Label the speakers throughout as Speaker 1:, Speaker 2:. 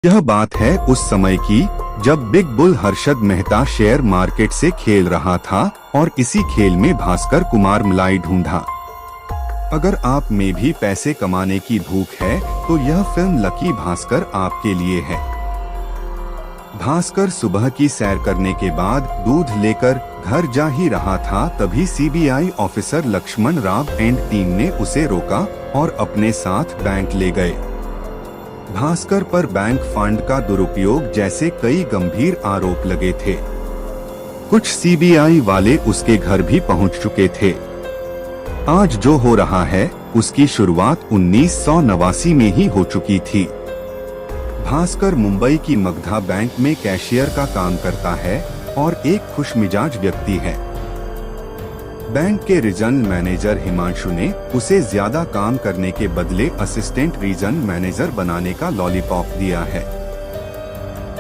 Speaker 1: यह बात है उस समय की जब big bull Harshad Mehta share market से खेल रहा था और इसी खेल में भास्कर कुमार मलाई ढूंढा। अगर आप में भी पैसे कमाने की भूख है तो यह फिल्म लकी भास्कर आपके लिए है। भास्कर सुबह की सैर करने के बाद दूध लेकर घर जा ही रहा था, तभी CBI officer Lakshman Rao and team ने उसे रोका और अपने साथ बैंक ले गए। भास्कर पर बैंक फंड का दुरुपयोग जैसे कई गंभीर आरोप लगे थे। कुछ सीबीआई वाले उसके घर भी पहुंच चुके थे। आज जो हो रहा है उसकी शुरुआत 1989 में ही हो चुकी थी। भास्कर मुंबई की मगधा बैंक में कैशियर का काम करता है और एक खुशमिजाज व्यक्ति है। बैंक के रीजनल मैनेजर हिमांशु ने उसे ज्यादा काम करने के बदले असिस्टेंट रीजनल मैनेजर बनाने का लॉलीपॉप दिया है।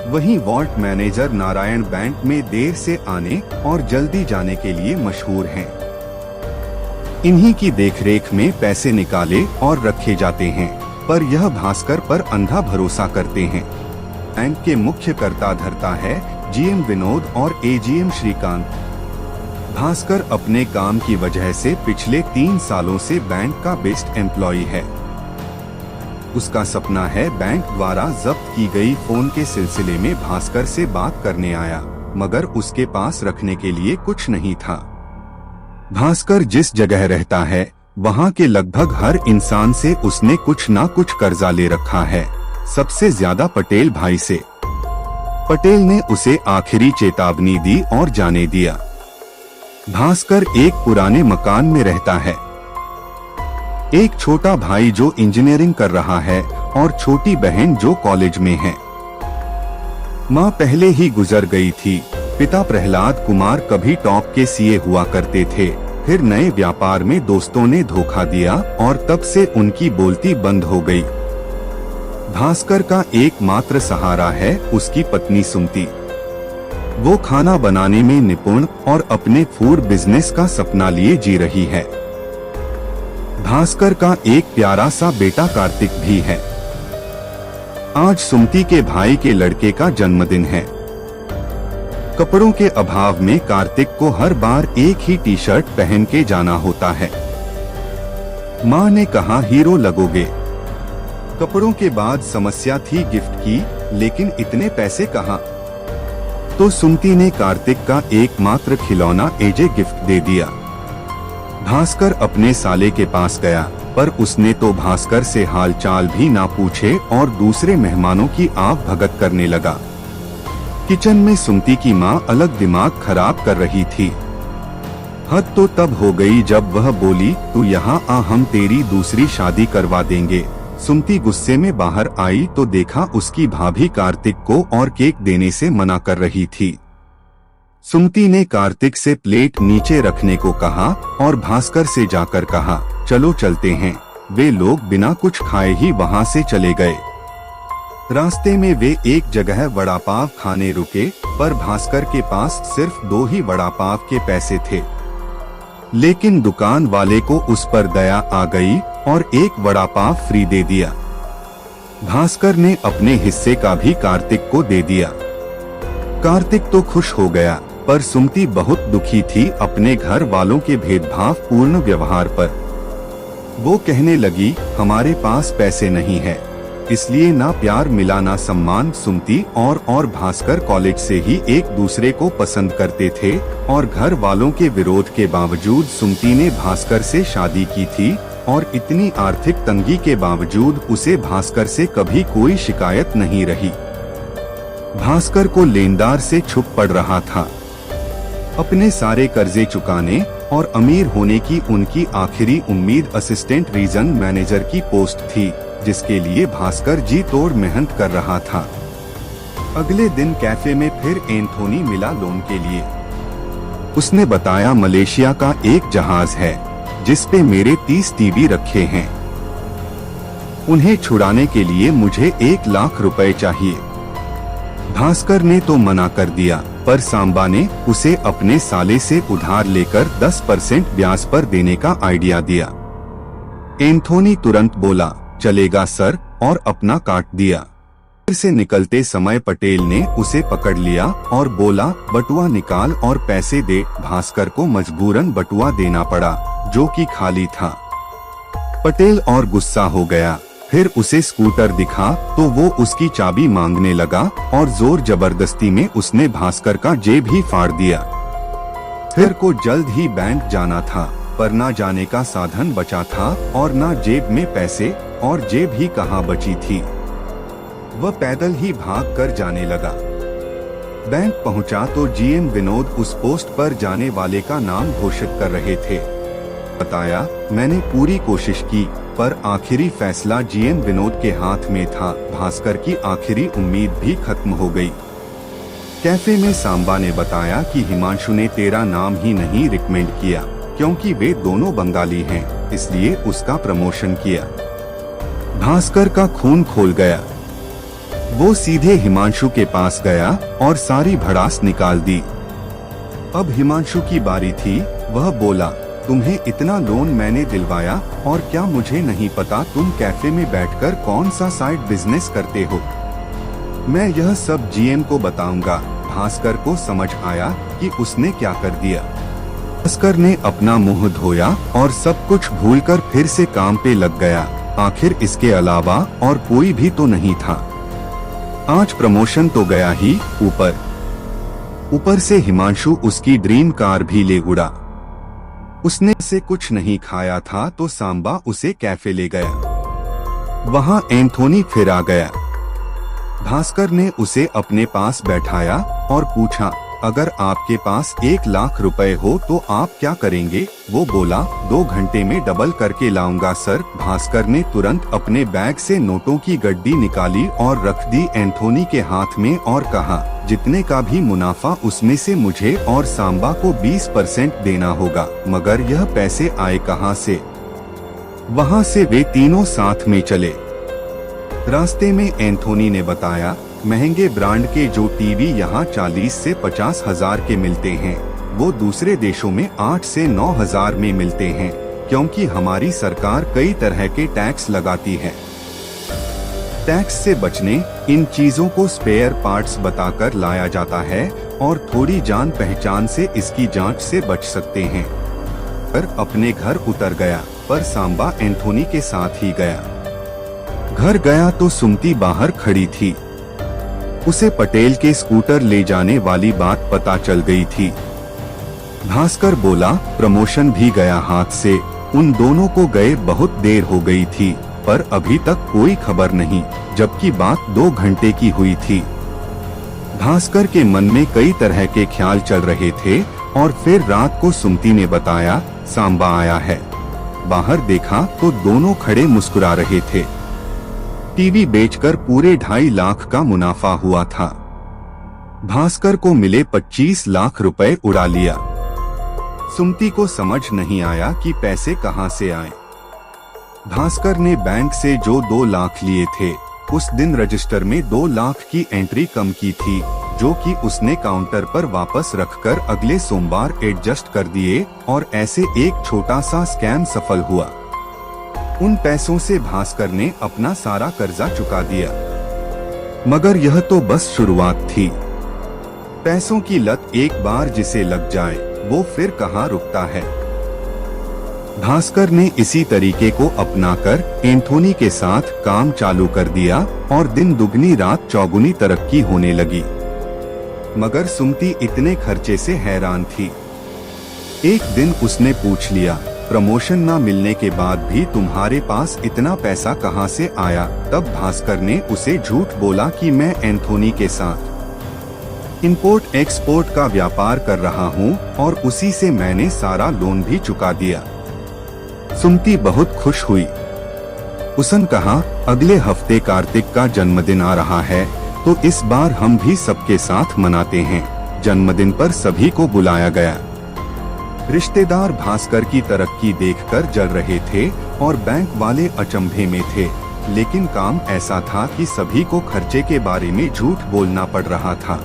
Speaker 1: वहीं वॉल्ट मैनेजर नारायण बैंक में देर से आने और जल्दी जाने के लिए मशहूर हैं। इन्हीं की देखरेख में पैसे निकाले और रखे जाते हैं, पर यह भास्कर पर अंधा भरोसा करते हैं। बैंक के मुख्य कर्ता धर्ता है जीएम विनोद और एजीएम श्रीकांत। भास्कर अपने काम की वजह से पिछले 3 सालों से बैंक का बेस्ट एम्प्लॉई है। उसका सपना है बैंक द्वारा जब्त की गई फोन के सिलसिले में भास्कर से बात करने आया, मगर उसके पास रखने के लिए कुछ नहीं था। भास्कर जिस जगह रहता है वहाँ के लगभग हर इंसान से उसने कुछ ना कुछ कर्जा ले रखा है, सबसे ज्यादा पटेल भाई से। पटेल ने उसे आखिरी चेतावनी दी और जाने दिया। भास्कर एक पुराने मकान में रहता है। एक छोटा भाई जो इंजीनियरिंग कर रहा है और छोटी बहन जो कॉलेज में है। माँ पहले ही गुजर गई थी। पिता प्रहलाद कुमार कभी टॉप के सीए हुआ करते थे, फिर नए व्यापार में दोस्तों ने धोखा दिया और तब से उनकी बोलती बंद हो गई। भास्कर का एकमात्र सहारा है उसकी पत्नी सुमति। वो खाना बनाने में निपुण और अपने फूड बिजनेस का सपना लिए जी रही है। भास्कर का एक प्यारा सा बेटा कार्तिक भी है। आज सुमति के भाई के लड़के का जन्मदिन है। कपड़ों के अभाव में कार्तिक को हर बार एक ही टी शर्ट पहन के जाना होता है। माँ ने कहा हीरो लगोगे। कपड़ों के बाद समस्या थी गिफ्ट की, लेकिन इतने पैसे कहाँ? तो सुमति ने कार्तिक का एकमात्र खिलौना एजे गिफ्ट दे दिया। भास्कर अपने साले के पास गया, पर उसने तो भास्कर से हालचाल भी ना पूछे और दूसरे मेहमानों की आव भगत करने लगा। किचन में सुमति की माँ अलग दिमाग खराब कर रही थी। हद तो तब हो गई जब वह बोली, तू यहाँ आ, हम तेरी दूसरी शादी करवा देंगे। सुमति गुस्से में बाहर आई तो देखा उसकी भाभी कार्तिक को और केक देने से मना कर रही थी। सुमति ने कार्तिक से प्लेट नीचे रखने को कहा और भास्कर से जाकर कहा, चलो चलते हैं। वे लोग बिना कुछ खाए ही वहां से चले गए। रास्ते में वे एक जगह वड़ा पाव खाने रुके, पर भास्कर के पास सिर्फ 2 ही वड़ा पाव के पैसे थे। लेकिन दुकान वाले को उस पर दया आ गई और एक वड़ा पाव फ्री दे दिया। भास्कर ने अपने हिस्से का भी कार्तिक को दे दिया। कार्तिक तो खुश हो गया, पर सुमति बहुत दुखी थी अपने घर वालों के भेदभाव पूर्ण व्यवहार पर। वो कहने लगी, हमारे पास पैसे नहीं है, इसलिए ना प्यार मिला ना सम्मान। सुमति और भास्कर कॉलेज से ही एक दूसरे को पसंद करते थे और घर वालों के विरोध के बावजूद सुमति ने भास्कर से शादी की थी और इतनी आर्थिक तंगी के बावजूद उसे भास्कर से कभी कोई शिकायत नहीं रही। भास्कर को लेनदार से छुप पड़ रहा था। अपने सारे कर्जे चुकाने और अमीर होने की उनकी आखिरी उम्मीद असिस्टेंट रीजनल मैनेजर की पोस्ट थी, जिसके लिए भास्कर जी तोड़ मेहनत कर रहा था। अगले दिन कैफे में फिर एंथोनी मिला लोन के लिए। उसने बताया, मलेशिया का एक जहाज है जिस पे मेरे 30 टीवी रखे हैं। उन्हें छुड़ाने के लिए मुझे 1 लाख रुपए चाहिए। भास्कर ने तो मना कर दिया, पर सांबा ने उसे अपने साले से उधार लेकर 10% ब्याज पर देने का आइडिया दिया। एंथोनी तुरंत बोला, चलेगा सर, और अपना काट दिया। घर से निकलते समय पटेल ने उसे पकड़ लिया और बोला, बटुआ निकाल और पैसे दे। भास्कर को मजबूरन बटुआ देना पड़ा, जो कि खाली था। पटेल और गुस्सा हो गया। फिर उसे स्कूटर दिखा तो वो उसकी चाबी मांगने लगा और जोर जबरदस्ती में उसने भास्कर का जेब ही फाड़ दिया। फिर को जल्द ही बैंक जाना था, पर ना जाने का साधन बचा था और ना जेब में पैसे, और जेब ही कहाँ बची थी। वह पैदल ही भाग कर जाने लगा। बैंक पहुंचा तो जीएम विनोद उस पोस्ट पर जाने वाले का नाम घोषित कर रहे थे। बताया, मैंने पूरी कोशिश की, पर आखिरी फैसला जीएम विनोद के हाथ में था। भास्कर की आखिरी उम्मीद भी खत्म हो गई। कैफे में सांबा ने बताया कि हिमांशु ने तेरा नाम ही नहीं रिकमेंड किया, क्योंकि वे दोनों बंगाली हैं, इसलिए उसका प्रमोशन किया। भास्कर का खून खोल गया। वो सीधे हिमांशु के पास गया और सारी भड़ास निकाल दी। अब हिमांशु की बारी थी। वह बोला, तुम्हें इतना लोन मैंने दिलवाया और क्या मुझे नहीं पता तुम कैफे में बैठकर कौन सा साइड बिजनेस करते हो? मैं यह सब जीएम को बताऊंगा। भास्कर को समझ आया कि उसने क्या कर दिया। भास्कर ने अपना मुंह धोया और सब कुछ भूलकर फिर से काम पे लग गया। आखिर इसके अलावा और कोई भी तो नहीं था। आज प्रमोशन तो गया ही, ऊपर से हिमांशु उसकी ड्रीम कार भी ले उड़ा। उसने से कुछ नहीं खाया था तो सांबा उसे कैफे ले गया। वहां एंथोनी फिर आ गया। भास्कर ने उसे अपने पास बैठाया और पूछा, अगर आपके पास 1 लाख रुपए हो तो आप क्या करेंगे? वो बोला, 2 घंटे में डबल करके लाऊंगा सर। भास्कर ने तुरंत अपने बैग से नोटों की गड्डी निकाली और रख दी एंथोनी के हाथ में और कहा, जितने का भी मुनाफा उसमें से मुझे और सांबा को 20% देना होगा। मगर यह पैसे आए कहाँ से? वहाँ से वे तीनों साथ में चले। रास्ते में एंथोनी ने बताया, महंगे ब्रांड के जो टीवी यहाँ 40 से 50 हजार के मिलते हैं, वो दूसरे देशों में 8 से 9 हजार में मिलते हैं, क्योंकि हमारी सरकार कई तरह के टैक्स लगाती है। टैक्स से बचने इन चीजों को स्पेयर पार्ट्स बताकर लाया जाता है और थोड़ी जान पहचान से इसकी जांच से बच सकते हैं। पर अपने घर उतर गया, पर सांबा एंथोनी के साथ ही गया। घर गया तो सुमति बाहर खड़ी थी। उसे पटेल के स्कूटर ले जाने वाली बात पता चल गई थी। भास्कर बोला, प्रमोशन भी गया हाथ से। उन दोनों को गए बहुत देर हो गई थी, पर अभी तक कोई खबर नहीं, जबकि बात 2 घंटे की हुई थी। भास्कर के मन में कई तरह के ख्याल चल रहे थे और फिर रात को सुमति ने बताया, सांबा आया है। बाहर देखा तो दोनों खड़े मुस्कुरा रहे थे। टीवी बेचकर पूरे 2.5 लाख का मुनाफा हुआ था। भास्कर को मिले 25 लाख रुपए उड़ा लिया। सुमति को समझ नहीं आया कि पैसे कहां से आए। भास्कर ने बैंक से जो 2 लाख लिए थे, उस दिन रजिस्टर में 2 लाख की एंट्री कम की थी, जो कि उसने काउंटर पर वापस रखकर अगले सोमवार एडजस्ट कर दिए और ऐसे एक छोटा सा स्कैम सफल हुआ। उन पैसों से भास्कर ने अपना सारा कर्जा चुका दिया। मगर यह तो बस शुरुआत थी। पैसों की लत एक बार जिसे लग जाए, वो फिर कहाँ रुकता है। भास्कर ने इसी तरीके को अपनाकर एंथोनी के साथ काम चालू कर दिया और दिन दुगनी रात चौगुनी तरक्की होने लगी। मगर सुमति इतने खर्चे से हैरान थी। एक दिन उसने पूछ लिया, प्रमोशन ना मिलने के बाद भी तुम्हारे पास इतना पैसा कहाँ से आया? तब भास्कर ने उसे झूठ बोला कि मैं एंथोनी के साथ इंपोर्ट एक्सपोर्ट का व्यापार कर रहा हूँ और उसी से मैंने सारा लोन भी चुका दिया। सुमति बहुत खुश हुई। उसने कहा, अगले हफ्ते कार्तिक का जन्मदिन आ रहा है, तो इस बार हम भी सबके साथ मनाते हैं। जन्मदिन पर सभी को बुलाया गया। रिश्तेदार भास्कर की तरक्की देखकर जल रहे थे और बैंक वाले अचंभे में थे, लेकिन काम ऐसा था कि सभी को खर्चे के बारे में झूठ बोलना पड़ रहा था।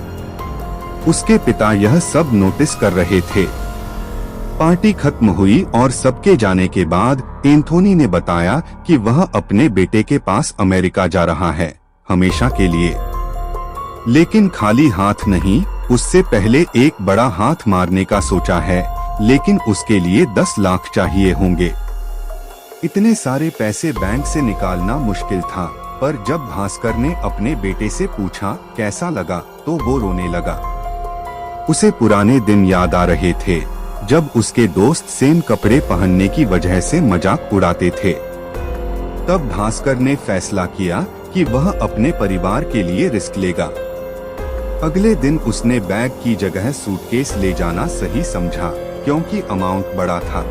Speaker 1: उसके पिता यह सब नोटिस कर रहे थे। पार्टी खत्म हुई और सबके जाने के बाद एंथोनी ने बताया कि वह अपने बेटे के पास अमेरिका जा रहा है। हमेशा के लिए। लेकिन खाली हाथ नहीं, उससे पहले एक बड़ा हाथ मारने का सोचा है, लेकिन उसके लिए 10 लाख चाहिए होंगे। इतने सारे पैसे बैंक से निकालना मुश्किल था, पर जब भास्कर ने अपने बेटे से पूछा कैसा लगा, तो वो रोने लगा। उसे पुराने दिन याद आ रहे थे, जब उसके दोस्त सेम कपड़े पहनने की वजह से मजाक उड़ाते थे। तब भास्कर ने फैसला किया कि वह अपने परिवार के लिए रिस्क लेगा। अगले दिन उसने बैग की जगह सूटकेस ले जाना सही समझा, क्योंकि अमाउंट बड़ा था।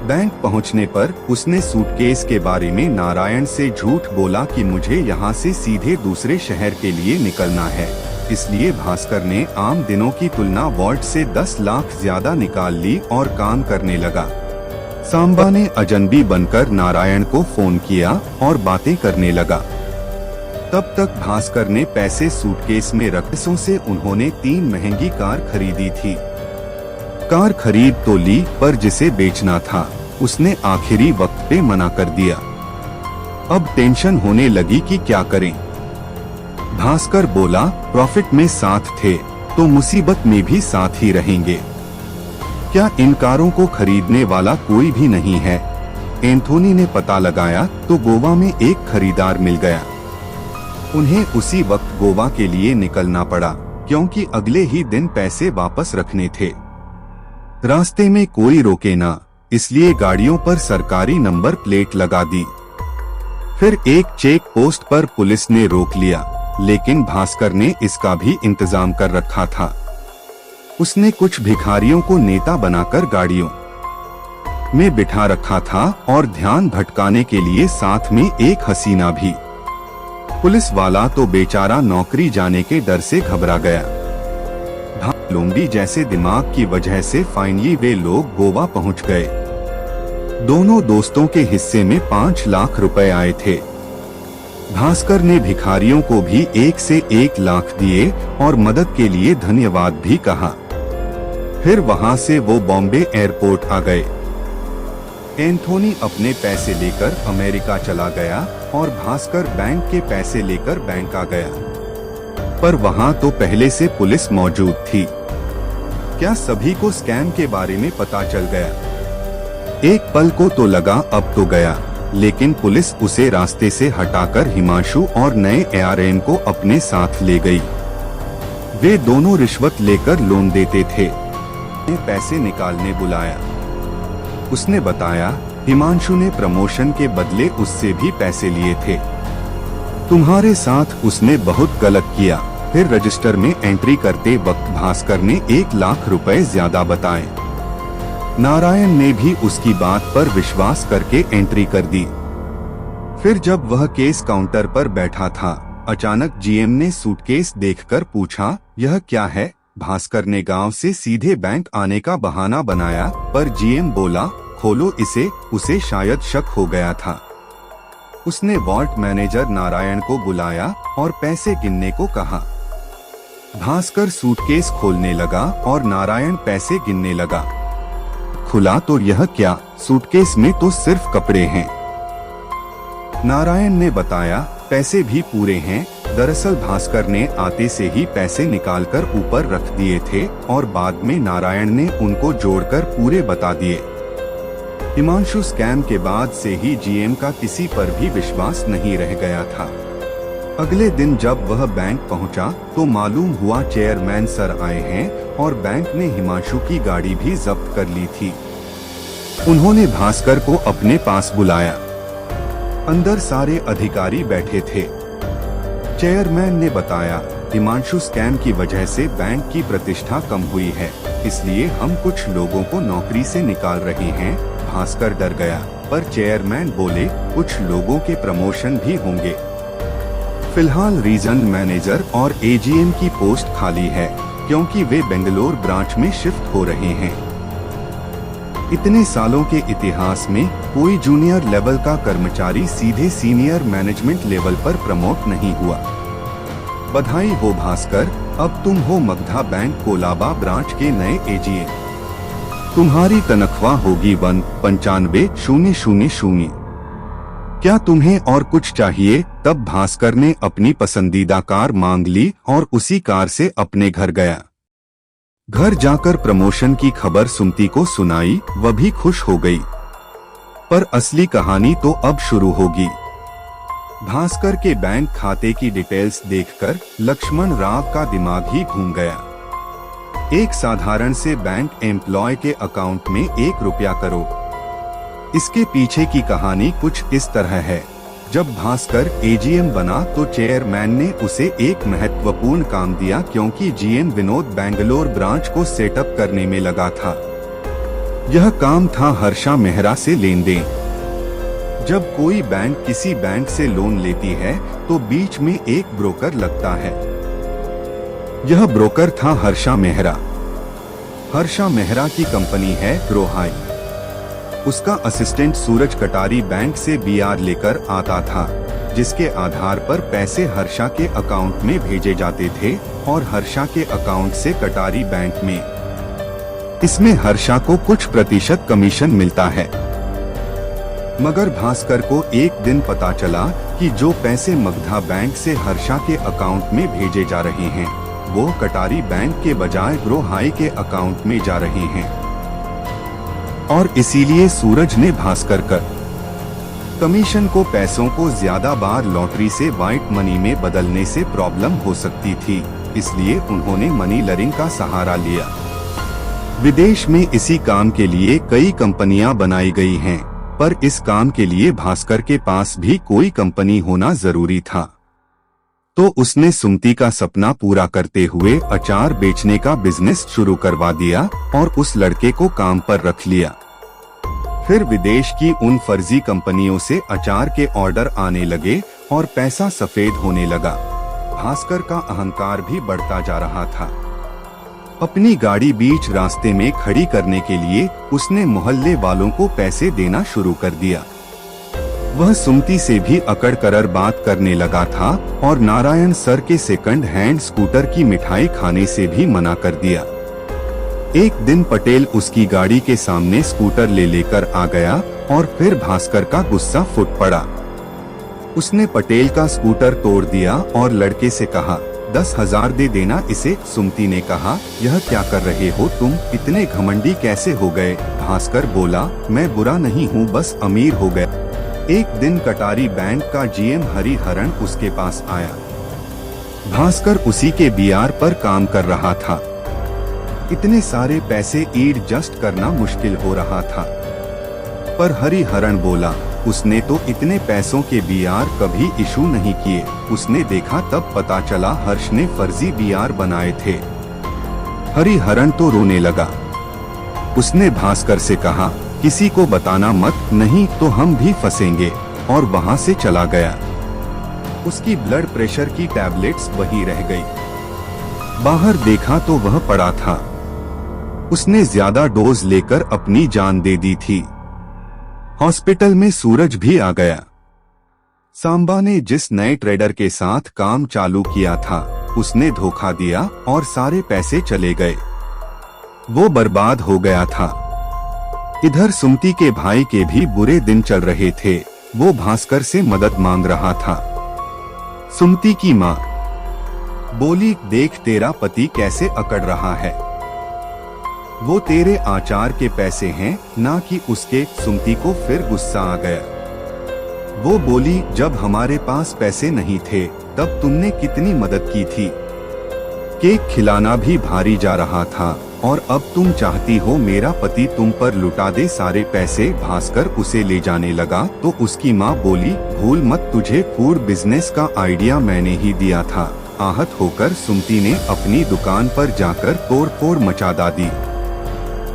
Speaker 1: बैंक पहुंचने पर उसने सूटकेस के बारे में नारायण से झूठ बोला कि मुझे यहां से सीधे दूसरे शहर के लिए निकलना है। इसलिए भास्कर ने आम दिनों की तुलना वॉल्ट से 10 लाख ज्यादा निकाल ली और काम करने लगा। सांबा ने अजनबी बनकर नारायण को फोन किया और बातें करने लगा। तब तक भास्कर ने पैसे सूटकेस में रखने से उन्होंने 3 महंगी कार खरीदी थी। कार खरीद तो ली, पर जिसे बेचना था उसने आखिरी वक्त पे मना कर दिया। अब टेंशन होने लगी कि क्या करें। भास्कर बोला, प्रॉफिट में साथ थे तो मुसीबत में भी साथ ही रहेंगे। क्या इन कारों को खरीदने वाला कोई भी नहीं है? एंथोनी ने पता लगाया तो गोवा में एक खरीदार मिल गया। उन्हें उसी वक्त गोवा के लिए निकलना पड़ा, क्योंकि अगले ही दिन पैसे वापस रखने थे। रास्ते में कोई रोके ना, इसलिए गाड़ियों पर सरकारी नंबर प्लेट लगा दी। फिर एक चेक पोस्ट पर पुलिस ने रोक लिया, लेकिन भास्कर ने इसका भी इंतजाम कर रखा था। उसने कुछ भिखारियों को नेता बनाकर गाड़ियों में बिठा रखा था और ध्यान भटकाने के लिए साथ में एक हसीना भी। पुलिस वाला तो बेचारा नौकरी जाने के डर से घबरा गया। लोंडी जैसे दिमाग की वजह से फाइनली वे लोग गोवा पहुंच गए। दोनों दोस्तों के हिस्से में 5 लाख रुपए आए थे। भास्कर ने भिखारियों को भी 1 से 1 लाख दिए और मदद के लिए धन्यवाद भी कहा। फिर वहां से वो बॉम्बे एयरपोर्ट आ गए। एंथोनी अपने पैसे लेकर अमेरिका चला गया और भास्कर बैंक के पैसे लेकर बैंक आ गया। पर वहां तो पहले से पुलिस मौजूद थी। क्या सभी को स्कैम के बारे में पता चल गया? एक पल को तो लगा अब तो गया, लेकिन पुलिस उसे रास्ते से हटाकर हिमांशु और नए एआरएम को अपने साथ ले गई। वे दोनों रिश्वत लेकर लोन देते थे। पैसे निकालने बुलाया। उसने बताया हिमांशु ने प्रमोशन के बदले उससे भी पैसे लिए थे। तुम्हारे साथ उसने बहुत गलत किया। फिर रजिस्टर में एंट्री करते वक्त भास्कर ने 1 लाख रुपए ज्यादा बताए। नारायण ने भी उसकी बात पर विश्वास करके एंट्री कर दी। फिर जब वह केस काउंटर पर बैठा था, अचानक जीएम ने सूटकेस देखकर पूछा, यह क्या है? भास्कर ने गांव से सीधे बैंक आने का बहाना बनाया, पर जीएम बोला, खोलो इसे। उसे शायद शक हो गया था। उसने वॉल्ट मैनेजर नारायण को बुलाया और पैसे गिनने को कहा। भास्कर सूटकेस खोलने लगा और नारायण पैसे गिनने लगा। खुला तो यह क्या? सूटकेस में तो सिर्फ कपड़े हैं। नारायण ने बताया, पैसे भी पूरे हैं। दरअसल भास्कर ने आते से ही पैसे निकालकर ऊपर रख दिए थे और बाद में नारायण ने उनको जोड़कर पूरे बता दिए। हिमांशु स्कैम के बाद से ही जीएम का किसी पर भी विश्वास नहीं रह गया था। अगले दिन जब वह बैंक पहुंचा तो मालूम हुआ चेयरमैन सर आए हैं और बैंक ने हिमांशु की गाड़ी भी जब्त कर ली थी। उन्होंने भास्कर को अपने पास बुलाया। अंदर सारे अधिकारी बैठे थे। चेयरमैन ने बताया, हिमांशु स्कैम की वजह से बैंक की प्रतिष्ठा कम हुई है, इसलिए हम कुछ लोगों को नौकरी से निकाल रहे हैं। भास्कर डर गया, पर चेयरमैन बोले, कुछ लोगों के प्रमोशन भी होंगे। फिलहाल रीजन मैनेजर और एजीएम की पोस्ट खाली है, क्योंकि वे बेंगलोर ब्रांच में शिफ्ट हो रहे हैं। इतने सालों के इतिहास में कोई जूनियर लेवल का कर्मचारी सीधे सीनियर मैनेजमेंट लेवल पर प्रमोट नहीं हुआ। बधाई हो भास्कर, अब तुम हो मगधा बैंक कोलाबा ब्रांच के नए एजीएम। तुम्हारी तनख्वाह होगी 1,95,000। क्या तुम्हें और कुछ चाहिए? तब भास्कर ने अपनी पसंदीदा कार मांग ली और उसी कार से अपने घर गया। घर जाकर प्रमोशन की खबर सुमति को सुनाई, वह भी खुश हो गई। पर असली कहानी तो अब शुरू होगी। भास्कर के बैंक खाते की डिटेल्स देखकर लक्ष्मण राव का दिमाग ही घूम गया। एक साधारण से बैंक एम्प्लॉय के अकाउंट में 1 रुपया करोड़। इसके पीछे की कहानी कुछ इस तरह है। जब भास्कर एजीएम बना तो चेयरमैन ने उसे एक महत्वपूर्ण काम दिया, क्योंकि जीएम विनोद बेंगलोर ब्रांच को सेटअप करने में लगा था। यह काम था हर्षा मेहरा से लेन देन। जब कोई बैंक किसी बैंक से लोन लेती है तो बीच में एक ब्रोकर लगता है। यह ब्रोकर था हर्षा मेहरा। हर्षा मेहरा की कंपनी है ग्रोहाई। उसका असिस्टेंट सूरज कटारी बैंक से बीआर लेकर आता था, जिसके आधार पर पैसे हर्षा के अकाउंट में भेजे जाते थे और हर्षा के अकाउंट से कटारी बैंक में। इसमें हर्षा को कुछ प्रतिशत कमीशन मिलता है। मगर भास्कर को एक दिन पता चला कि जो पैसे मगधा बैंक से हर्षा के अकाउंट में भेजे जा रहे हैं, वो कटारी बैंक के बजाय ग्रोहाई के अकाउंट में जा रहे हैं। और इसीलिए सूरज ने भास्कर कर कमीशन को पैसों को ज्यादा बार लॉटरी से व्हाइट मनी में बदलने से प्रॉब्लम हो सकती थी, इसलिए उन्होंने मनी लॉन्ड्रिंग का सहारा लिया। विदेश में इसी काम के लिए कई कंपनियां बनाई गई हैं, पर इस काम के लिए भास्कर के पास भी कोई कंपनी होना जरूरी था। तो उसने सुमति का सपना पूरा करते हुए अचार बेचने का बिजनेस शुरू करवा दिया और उस लड़के को काम पर रख लिया। फिर विदेश की उन फर्जी कंपनियों से अचार के ऑर्डर आने लगे और पैसा सफेद होने लगा। भास्कर का अहंकार भी बढ़ता जा रहा था। अपनी गाड़ी बीच रास्ते में खड़ी करने के लिए उसने मोहल्ले वालों को पैसे देना शुरू कर दिया। वह सुमति से भी अकड़ कर बात करने लगा था और नारायण सर के सेकंड हैंड स्कूटर की मिठाई खाने से भी मना कर दिया। एक दिन पटेल उसकी गाड़ी के सामने स्कूटर ले लेकर आ गया और फिर भास्कर का गुस्सा फूट पड़ा। उसने पटेल का स्कूटर तोड़ दिया और लड़के से कहा, 10,000 दे देना इसे। सुमति ने कहा, यह क्या कर रहे हो तुम, इतने घमंडी कैसे हो गए? भास्कर बोला, मैं बुरा नहीं हूँ, बस अमीर हो गए। एक दिन कटारी बैंक का जीएम हरिहरन उसके पास आया। भास्कर उसी के बीआर पर काम कर रहा था। इतने सारे पैसे एडजस्ट करना मुश्किल हो रहा था। पर हरिहरन बोला, उसने तो इतने पैसों के बीआर कभी इशू नहीं किए। उसने देखा तब पता चला हर्ष ने फर्जी बीआर बनाए थे। हरिहरन तो रोने लगा। उसने भास्कर से कहा, किसी को बताना मत, नहीं तो हम भी फंसेंगे, और वहां से चला गया। उसकी ब्लड प्रेशर की टैबलेट्स वहीं रह गई। बाहर देखा तो वह पड़ा था। उसने ज्यादा डोज लेकर अपनी जान दे दी थी। हॉस्पिटल में सूरज भी आ गया। सांबा ने जिस नए ट्रेडर के साथ काम चालू किया था, उसने धोखा दिया और सारे पैसे चले गए। वो बर्बाद हो गया था। इधर सुमति के भाई के भी बुरे दिन चल रहे थे। वो भास्कर से मदद मांग रहा था। सुमति की माँ बोली, देख तेरा पति कैसे अकड़ रहा है। वो तेरे आचार के पैसे हैं, ना कि उसके। सुमति को फिर गुस्सा आ गया। वो बोली, जब हमारे पास पैसे नहीं थे तब तुमने कितनी मदद की थी। केक खिलाना भी भारी जा रहा था और अब तुम चाहती हो मेरा पति तुम पर लुटा दे सारे पैसे। भास्कर उसे ले जाने लगा तो उसकी माँ बोली, भूल मत, तुझे फूड बिजनेस का आइडिया मैंने ही दिया था। आहत होकर सुमति ने अपनी दुकान पर जाकर तोड़-फोड़ मचा दी।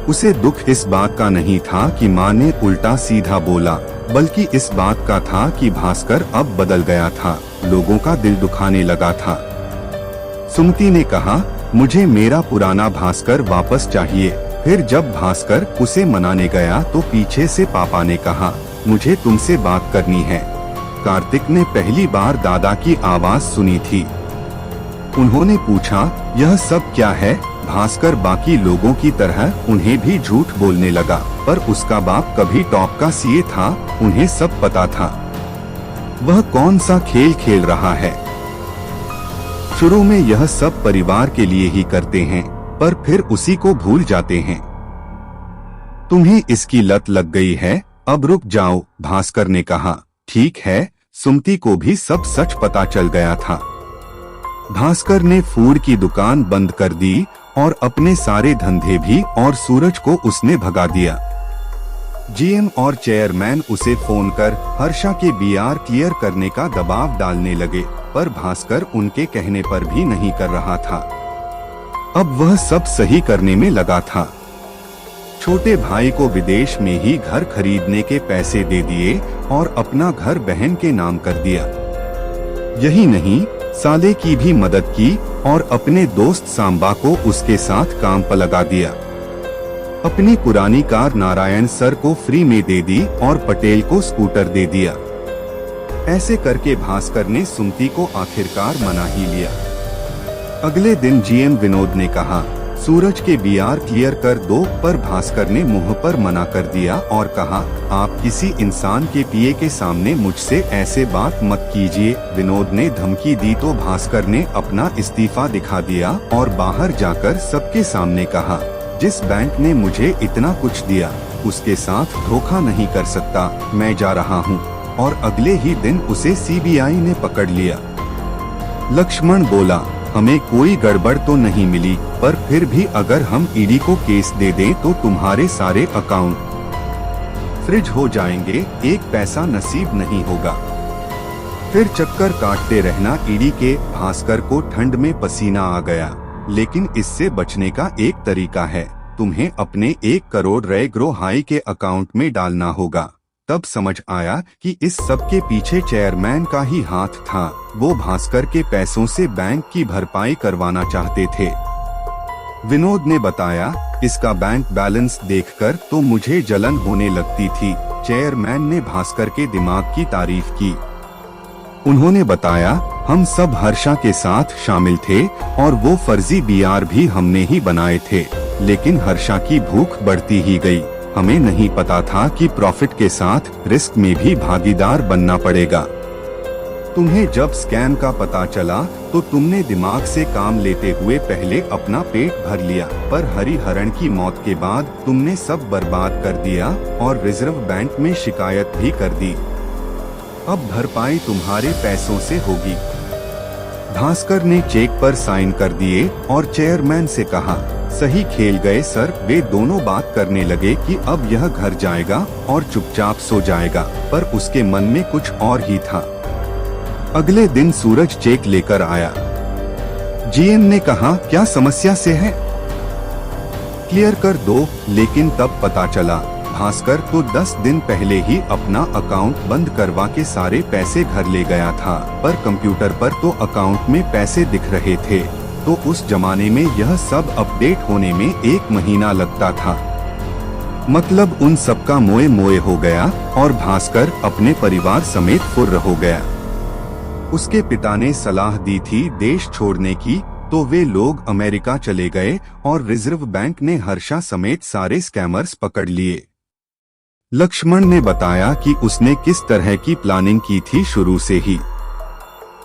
Speaker 1: उसे दुख इस बात का नहीं था कि माँ ने उल्टा सीधा बोला, बल्कि इस बात का था कि भास्कर अब बदल गया था, लोगों का दिल दुखाने लगा था। सुमति ने कहा, मुझे मेरा पुराना भास्कर वापस चाहिए। फिर जब भास्कर उसे मनाने गया तो पीछे से पापा ने कहा, मुझे तुमसे बात करनी है। कार्तिक ने पहली बार दादा की आवाज सुनी थी। उन्होंने पूछा, यह सब क्या है? भास्कर बाकी लोगों की तरह उन्हें भी झूठ बोलने लगा, पर उसका बाप कभी टॉप का सीए था, उन्हें सब पता था। वह कौन सा खेल खेल रहा है। शुरू में यह सब परिवार के लिए ही करते हैं, पर फिर उसी को भूल जाते हैं। तुम्हें इसकी लत लग गई है, अब रुक जाओ, भास्कर ने कहा। ठीक है, सुमति को भी सब सच पता चल गया था। भास्कर ने फूड की दुकान बंद कर दी और अपने सारे धंधे भी, और सूरज को उसने भगा दिया। जीएम और चेयरमैन उसे फोन कर हर्षा के बीआर क्लियर करने का दबाव डालने लगे, पर भास्कर उनके कहने पर भी नहीं कर रहा था। अब वह सब सही करने में लगा था। छोटे भाई को विदेश में ही घर खरीदने के पैसे दे दिए और अपना घर बहन के नाम कर दिया। यही नहीं, साले की भी मदद की और अपने दोस्त सांबा को उसके साथ काम पर लगा दिया। अपनी पुरानी कार नारायण सर को फ्री में दे दी और पटेल को स्कूटर दे दिया। ऐसे करके भास्कर ने सुमति को आखिरकार मना ही लिया। अगले दिन जीएम विनोद ने कहा, सूरज के बीआर क्लियर कर दो, पर भास्कर ने मुंह पर मना कर दिया और कहा, आप किसी इंसान के पिए के सामने मुझसे ऐसे बात मत कीजिए। विनोद ने धमकी दी तो भास्कर ने अपना इस्तीफा दिखा दिया और बाहर जाकर सबके सामने कहा, जिस बैंक ने मुझे इतना कुछ दिया उसके साथ धोखा नहीं कर सकता, मैं जा रहा हूँ। और अगले ही दिन उसे सीबीआई ने पकड़ लिया। लक्ष्मण बोला, हमें कोई गड़बड़ तो नहीं मिली, पर फिर भी अगर हम ईडी को केस दे दें तो तुम्हारे सारे अकाउंट फ्रीज हो जाएंगे, एक पैसा नसीब नहीं होगा। फिर चक्कर काटते रहना ईडी के। भास्कर को ठंड में पसीना आ गया, लेकिन इससे बचने का एक तरीका है, तुम्हें अपने 1 करोड़ रुपए ग्रो हाई के अकाउंट में डालना होगा। तब समझ आया कि इस सब के पीछे चेयरमैन का ही हाथ था। वो भास्कर के पैसों से बैंक की भरपाई करवाना चाहते थे। विनोद ने बताया, इसका बैंक बैलेंस देखकर तो मुझे जलन होने लगती थी। चेयरमैन ने भास्कर के दिमाग की तारीफ की। उन्होंने बताया, हम सब हर्षा के साथ शामिल थे और वो फर्जी बीआर भी हमने ही बनाए थे, लेकिन हर्षा की भूख बढ़ती ही गई। हमें नहीं पता था कि प्रॉफिट के साथ रिस्क में भी भागीदार बनना पड़ेगा। तुम्हें जब स्कैम का पता चला तो तुमने दिमाग से काम लेते हुए पहले अपना पेट भर लिया, पर हरिहरन की मौत के बाद तुमने सब बर्बाद कर दिया और रिजर्व बैंक में शिकायत भी कर दी। अब भरपाई तुम्हारे पैसों से होगी। भास्कर ने चेक पर साइन कर दिए और चेयरमैन से कहा, सही खेल गए सर। वे दोनों बात करने लगे कि अब यह घर जाएगा और चुपचाप सो जाएगा, पर उसके मन में कुछ और ही था। अगले दिन सूरज चेक लेकर आया। जीएम ने कहा, क्या समस्या से है, क्लियर कर दो। लेकिन तब पता चला भास्कर तो 10 दिन पहले ही अपना अकाउंट बंद करवा के सारे पैसे घर ले गया था, पर कंप्यूटर पर तो अकाउंट में पैसे दिख रहे थे। तो उस जमाने में यह सब अपडेट होने में 1 महीना लगता था। मतलब उन सबका मोए मोए हो गया और भास्कर अपने परिवार समेत फुर्र हो गया। उसके पिता ने सलाह दी थी देश छोड़ने की, तो वे लोग अमेरिका चले गए और रिजर्व बैंक ने हर्षा समेत सारे स्कैमर्स पकड़ लिए। लक्ष्मण ने बताया कि उसने किस तरह की प्लानिंग की थी शुरू से ही।